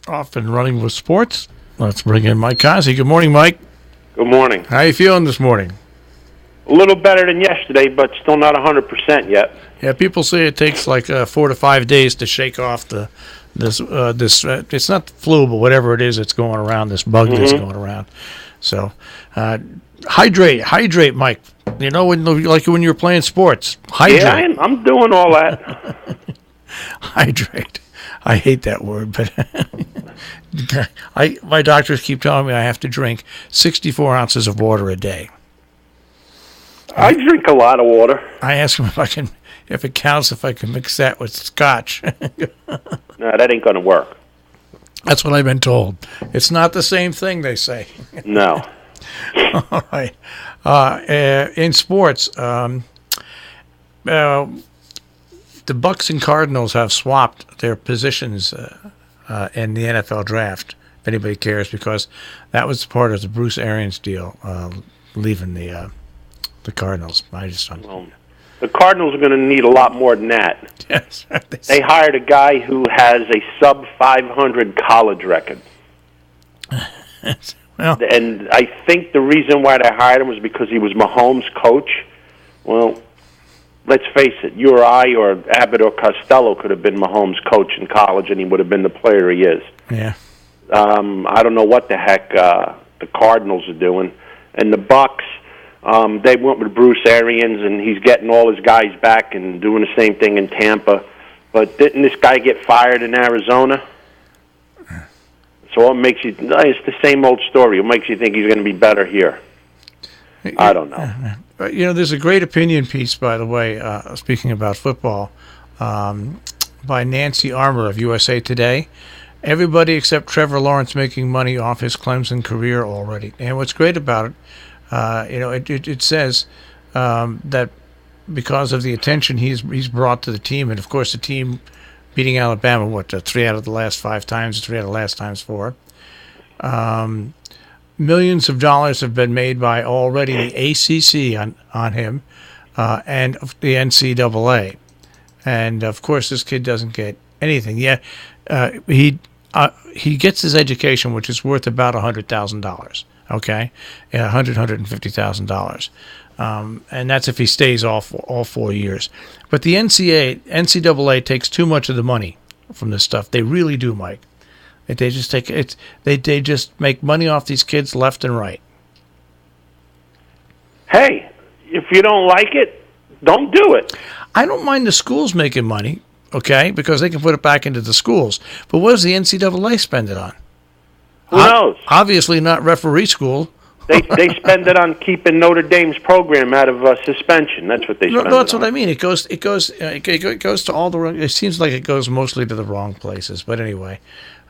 Off and running with sports. Let's bring in Mike Cozzi. Good morning, Mike. Good morning. How you feeling this morning? A little better than yesterday, but still not 100% yet. Yeah, people say it takes like 4 to 5 days to shake off this. It's not the flu, but whatever it is, it's going around. This bug that's going around. So, hydrate, Mike. You know, like when you're playing sports, hydrate. Yeah, I'm doing all that. Hydrate. I hate that word, but my doctors keep telling me I have to drink 64 ounces of water a day. I drink a lot of water. I ask them if it counts if I can mix that with scotch. No, that ain't going to work. That's what I've been told. It's not the same thing, they say. No. All right. In sports, the Bucks and Cardinals have swapped their positions in the NFL draft, if anybody cares, because that was part of the Bruce Arians deal, leaving the Cardinals. I just don't. Well, the Cardinals are going to need a lot more than that. Yes. They hired a guy who has a sub-500 college record. Well, and I think the reason why they hired him was because he was Mahomes' coach. Well, let's face it, you or I or Abbott or Costello could have been Mahomes' coach in college, and he would have been the player he is. Yeah. I don't know what the heck the Cardinals are doing. And the Bucks, they went with Bruce Arians, and he's getting all his guys back and doing the same thing in Tampa. But didn't this guy get fired in Arizona? So it makes you, it's the same old story. It makes you think he's going to be better here. I don't know. You know, there's a great opinion piece, by the way, speaking about football, by Nancy Armour of USA Today. Everybody except Trevor Lawrence making money off his Clemson career already. And what's great about it, it says that because of the attention he's brought to the team, and of course the team beating Alabama, 3 out of the last 5 times, 3 out of the last times 4. Millions of dollars have been made by already the ACC on him and the NCAA. And, of course, this kid doesn't get anything. Yeah, he gets his education, which is worth about $100,000, okay? $150,000. And that's if he stays all 4 years. But the NCAA takes too much of the money from this stuff. They really do, Mike. They just take it. They just make money off these kids left and right. Hey, if you don't like it, don't do it. I don't mind the schools making money, okay, because they can put it back into the schools. But what does the NCAA spend it on? Who knows? Obviously not referee school. They spend it on keeping Notre Dame's program out of suspension. That's what they spend. No, that's what I mean. It goes to all the wrong. It seems like it goes mostly to the wrong places. But anyway,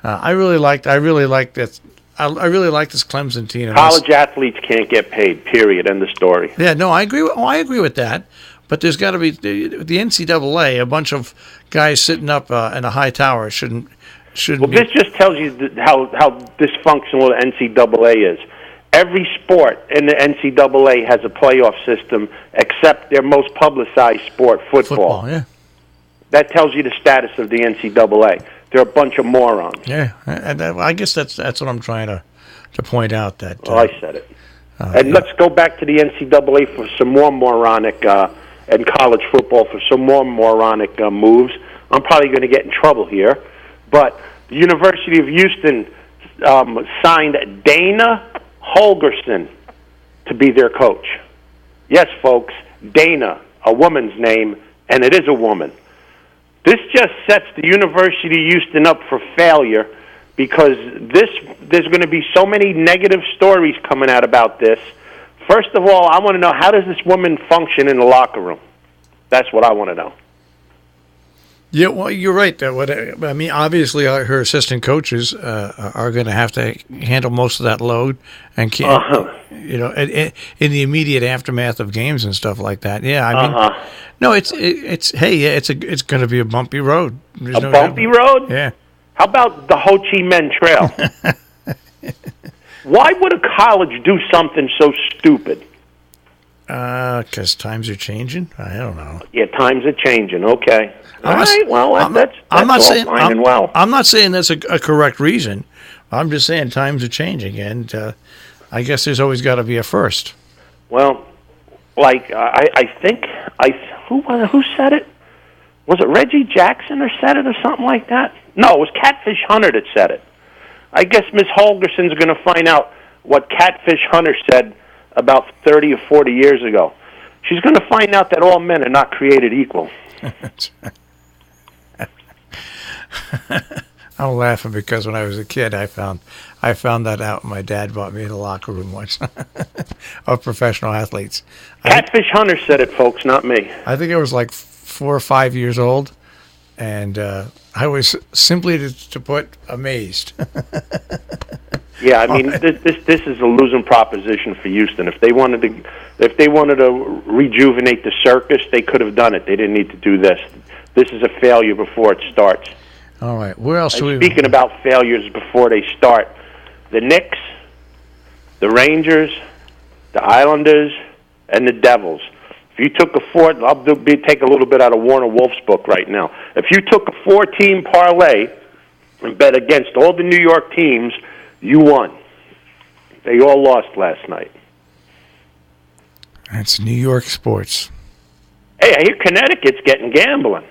I really like this Clemson team. College athletes can't get paid. Period. End of story. Yeah, no, I agree. I agree with that. But there's got to be the NCAA. A bunch of guys sitting up in a high tower shouldn't. Well, this just tells you how dysfunctional the NCAA is. Every sport in the NCAA has a playoff system except their most publicized sport, football. Yeah. That tells you the status of the NCAA. They're a bunch of morons. Yeah, and I guess that's what I'm trying to point out. That I said it. And let's go back to the NCAA for some more moronic, and college football for some more moronic moves. I'm probably going to get in trouble here, but the University of Houston signed Dana Holgerson to be their coach. Yes, folks, Dana, a woman's name, and it is a woman. This just sets the University of Houston up for failure because there's going to be so many negative stories coming out about this. First of all, I want to know, how does this woman function in the locker room? That's what I want to know. Yeah, well, you're right. I mean, obviously, her assistant coaches are going to have to handle most of that load, and in the immediate aftermath of games and stuff like that. Yeah, I mean, no, it's going to be a bumpy road. There's a bumpy road? Yeah. How about the Ho Chi Minh Trail? Why would a college do something so stupid? Because times are changing. I don't know. Yeah, times are changing. Okay. All right. Well, that's I'm not all saying fine and well. I'm not saying that's a correct reason. I'm just saying times are changing, and I guess there's always got to be a first. Well, like I think who said it? Was it Reggie Jackson or said it or something like that? No, it was Catfish Hunter that said it. I guess Miss Holgerson's going to find out what Catfish Hunter said about 30 or 40 years ago. She's going to find out that all men are not created equal. I'm laughing because when I was a kid, I found that out. My dad brought me in the locker room once of professional athletes. Catfish Hunter said it, folks, not me. I think I was like 4 or 5 years old, and I was simply to put amazed. Yeah, I mean, this is a losing proposition for Houston. If they wanted to rejuvenate the circus, they could have done it. They didn't need to do this. This is a failure before it starts. All right, where else do we? Speaking about failures before they start, the Knicks, the Rangers, the Islanders, and the Devils. If you took I'll take a little bit out of Warner Wolf's book right now. If you took a 4-team parlay and bet against all the New York teams, you won. They all lost last night. That's New York sports. Hey, I hear Connecticut's getting gambling.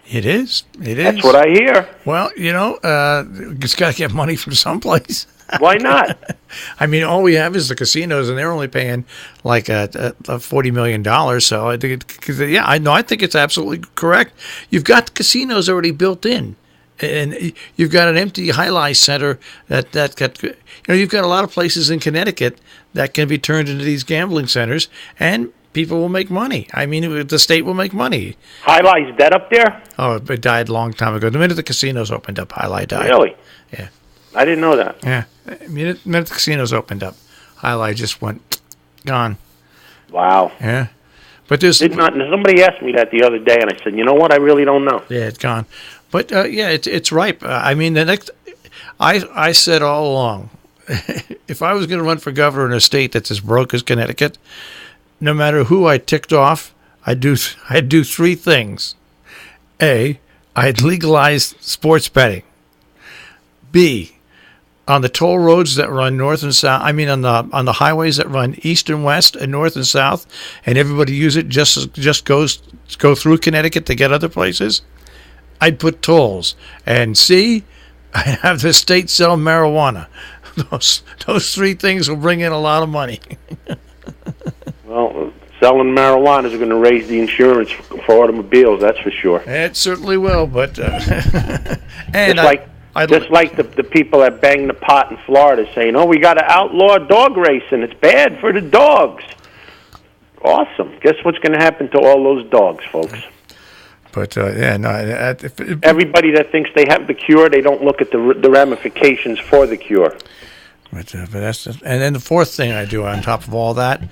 It is. That's what I hear. Well, it's got to get money from someplace. Why not? I mean, all we have is the casinos, and they're only paying like a $40 million. So I think, I think it's absolutely correct. You've got the casinos already built in, and you've got an empty highlight center that got. You've got a lot of places in Connecticut that can be turned into these gambling centers, and people will make money. I mean, the state will make money. Highlight's dead up there? Oh, it died a long time ago. The minute the casinos opened up, Highlight died. Really? Yeah. I didn't know that. Yeah. The minute the casinos opened up, Highlight just went gone. Wow. Yeah. But there's somebody asked me that the other day, and I said, you know what? I really don't know. Yeah, it's gone. But it's ripe. I mean, I said all along, if I was going to run for governor in a state that's as broke as Connecticut, no matter who I ticked off, I'd do 3 things. A, I'd legalize sports betting. B, on the toll roads that run north and south, I mean on the highways that run east and west and north and south, and everybody use it just go through Connecticut to get other places, I'd put tolls. And C, I'd have the state sell marijuana. Those 3 things will bring in a lot of money. Well, selling marijuana is going to raise the insurance for automobiles, that's for sure. It certainly will, but and just like the people that bang the pot in Florida saying, "Oh, we got to outlaw dog racing. It's bad for the dogs." Awesome. Guess what's going to happen to all those dogs, folks? But everybody that thinks they have the cure, they don't look at the ramifications for the cure. But that's and then the fourth thing I do on top of all that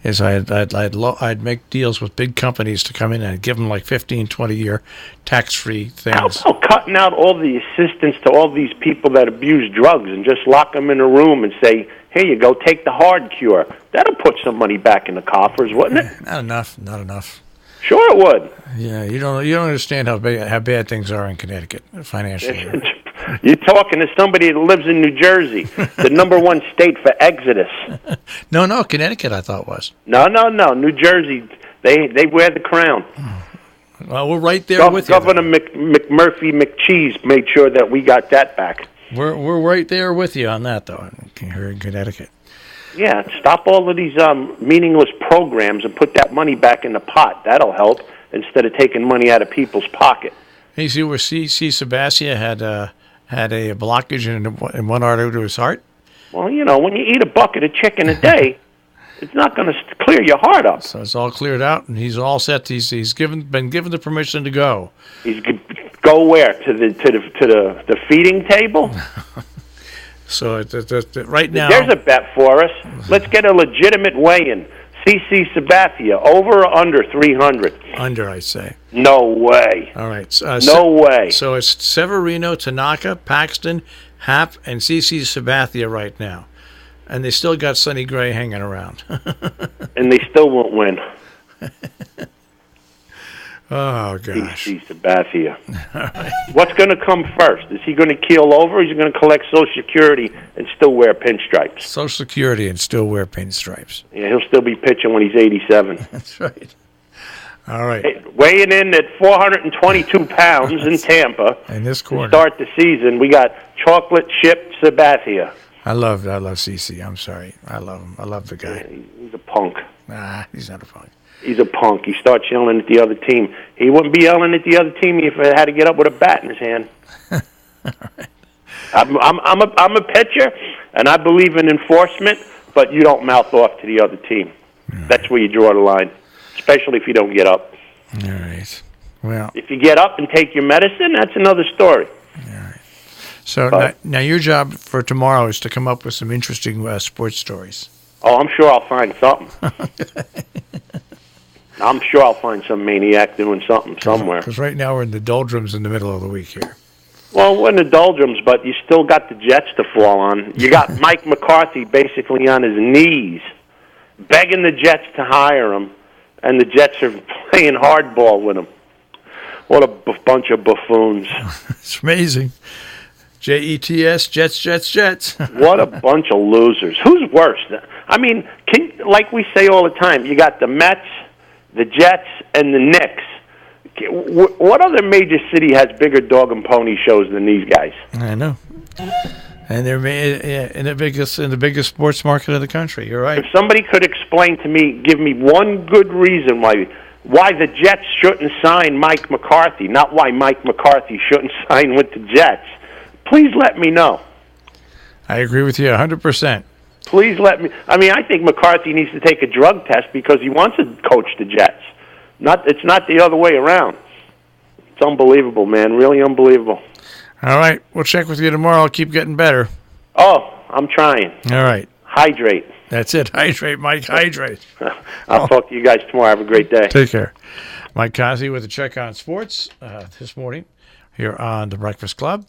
is I'd make deals with big companies to come in and give them like 15, 20-year tax-free things. How about cutting out all the assistance to all these people that abuse drugs and just lock them in a room and say, here you go, take the hard cure. That'll put some money back in the coffers, wouldn't it? Not enough. Sure it would. Yeah, you don't understand how bad things are in Connecticut financially. You're talking to somebody that lives in New Jersey, the #1 state for exodus. No, Connecticut I thought was. No. New Jersey, they wear the crown. Well, we're right there with you. Governor McMurphy McCheese made sure that we got that back. We're right there with you on that, though, here in Connecticut. Yeah, stop all of these meaningless programs and put that money back in the pot. That'll help instead of taking money out of people's pocket. Hey, see where C. Sabathia had a blockage in one artery to his heart? Well, when you eat a bucket of chicken a day, it's not going to clear your heart up. So it's all cleared out, and he's all set. He's been given the permission to go. He's go where? To the feeding table? So right now, there's a bet for us. Let's get a legitimate weigh-in. C.C. Sabathia, over or under 300? Under, I say. No way. All right. No way. So it's Severino, Tanaka, Paxton, Happ, and C.C. Sabathia right now. And they still got Sonny Gray hanging around. And they still won't win. Oh, gosh. He's Sabathia. What's going to come first? Is he going to keel over, or is he going to collect Social Security and still wear pinstripes? Social Security and still wear pinstripes. Yeah, he'll still be pitching when he's 87. That's right. All right. Hey, weighing in at 422 pounds in Tampa. In this corner. To start the season, we got Chocolate Chip Sabathia. I love CC. I'm sorry. I love him. I love the guy. Yeah, he's a punk. Nah, he's not a punk. He's a punk. He starts yelling at the other team. He wouldn't be yelling at the other team if he had to get up with a bat in his hand. All right. I'm a pitcher, and I believe in enforcement, but you don't mouth off to the other team. That's where you draw the line, especially if you don't get up. All right. Well, if you get up and take your medicine, that's another story. All right. So now your job for tomorrow is to come up with some interesting sports stories. Oh, I'm sure I'll find something. I'm sure I'll find some maniac doing something somewhere. Because right now we're in the doldrums in the middle of the week here. Well, we're in the doldrums, but you still got the Jets to fall on. You got Mike McCarthy basically on his knees, begging the Jets to hire him, and the Jets are playing hardball with him. What a bunch of buffoons. It's amazing. Jets, Jets. What a bunch of losers. Who's worse? I mean, like we say all the time, you got the Mets, the Jets, and the Knicks. What other major city has bigger dog and pony shows than these guys? I know. And they're in the biggest sports market of the country. You're right. If somebody could explain to me, give me one good reason why the Jets shouldn't sign Mike McCarthy, not why Mike McCarthy shouldn't sign with the Jets, please let me know. I agree with you 100%. Please let me. I mean, I think McCarthy needs to take a drug test because he wants to coach the Jets. It's not the other way around. It's unbelievable, man. Really unbelievable. All right. We'll check with you tomorrow. I'll keep getting better. Oh, I'm trying. All right. Hydrate. That's it. Hydrate, Mike. Hydrate. I'll talk to you guys tomorrow. Have a great day. Take care. Mike Cozzi with a check on sports this morning here on The Breakfast Club.